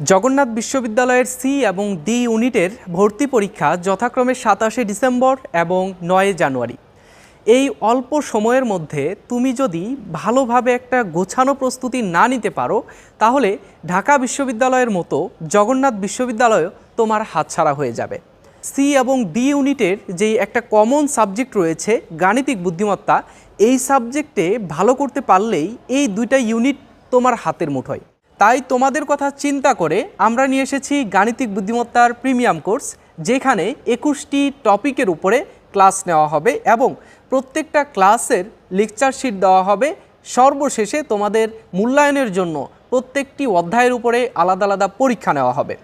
জগন্নাথ বিশ্ববিদ্যালয়ের সি এবং ডি ইউনিটের ভর্তি পরীক্ষা যথাক্রমে 27শে ডিসেম্বর এবং 9 জানুয়ারি। এই অল্প সময়ের মধ্যে তুমি যদি ভালোভাবে একটা গোছানো প্রস্তুতি না নিতে পারো, তাহলে ঢাকা বিশ্ববিদ্যালয়ের মতো জগন্নাথ বিশ্ববিদ্যালয়ও তোমার হাতছাড়া হয়ে যাবে। সি এবং ডি ইউনিটের যেই একটা কমন সাবজেক্ট রয়েছে গাণিতিক বুদ্ধিমত্তা, এই সাবজেক্টে ভালো করতে পারলেই এই দুইটা ইউনিট তোমার হাতের মুঠোয়। তাই তোমাদের কথা চিন্তা করে আমরা নিয়ে এসেছি গাণিতিক বুদ্ধিমত্তার প্রিমিয়াম কোর্স, যেখানে 21টি টপিকের উপরে ক্লাস নেওয়া হবে এবং প্রত্যেকটা ক্লাসের লেকচার শিট দেওয়া হবে। সর্বশেষে তোমাদের মূল্যায়নের জন্য প্রত্যেকটি অধ্যায়ের উপরে আলাদা আলাদা পরীক্ষা নেওয়া হবে।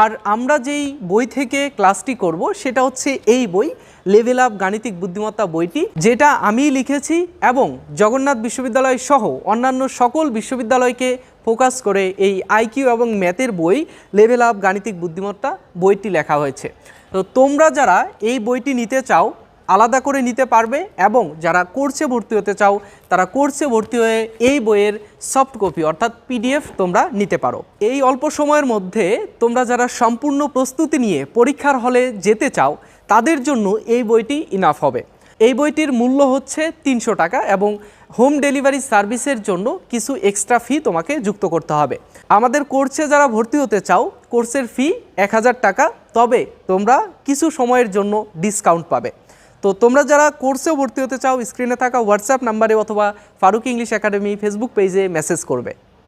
আর আমরা যেই বই থেকে ক্লাসটি করব সেটা হচ্ছে এই বই, লেভেল আপ গাণিতিক বুদ্ধিমত্তা বইটি, যেটা আমি লিখেছি এবং জগন্নাথ বিশ্ববিদ্যালয় সহ অন্যান্য সকল বিশ্ববিদ্যালয়কে ফোকাস করে এই আইকিউ এবং ম্যাথের বই লেভেল আপ গাণিতিক বুদ্ধিমত্তা বইটি লেখা হয়েছে। তো তোমরা যারা এই বইটি নিতে চাও আলাদা করে নিতে পারবে, এবং যারা কোর্সে ভর্তি হতে চাও তারা কোর্সে ভর্তি হয়ে এই বইয়ের সফট কপি অর্থাৎ পিডিএফ তোমরা নিতে পারো। এই অল্প সময়ের মধ্যে তোমরা যারা সম্পূর্ণ প্রস্তুতি নিয়ে পরীক্ষার হলে যেতে চাও তাদের জন্য এই বইটি ইনাফ হবে। এই বইটির মূল্য হচ্ছে 300 টাকা এবং হোম ডেলিভারি সার্ভিসের জন্য কিছু এক্সট্রা ফি তোমাকে যুক্ত করতে হবে। আমাদের কোর্সে যারা ভর্তি হতে চাও কোর্সের ফি 1000 টাকা, তবে তোমরা কিছু সময়ের জন্য ডিসকাউন্ট পাবে। তো তোমরা যারা কোর্সেও ভর্তি হতে চাও স্ক্রিনে থাকা হোয়াটসঅ্যাপ নাম্বারে অথবা ফারুক ইংলিশ একাডেমি ফেসবুক পেজে মেসেজ করবে।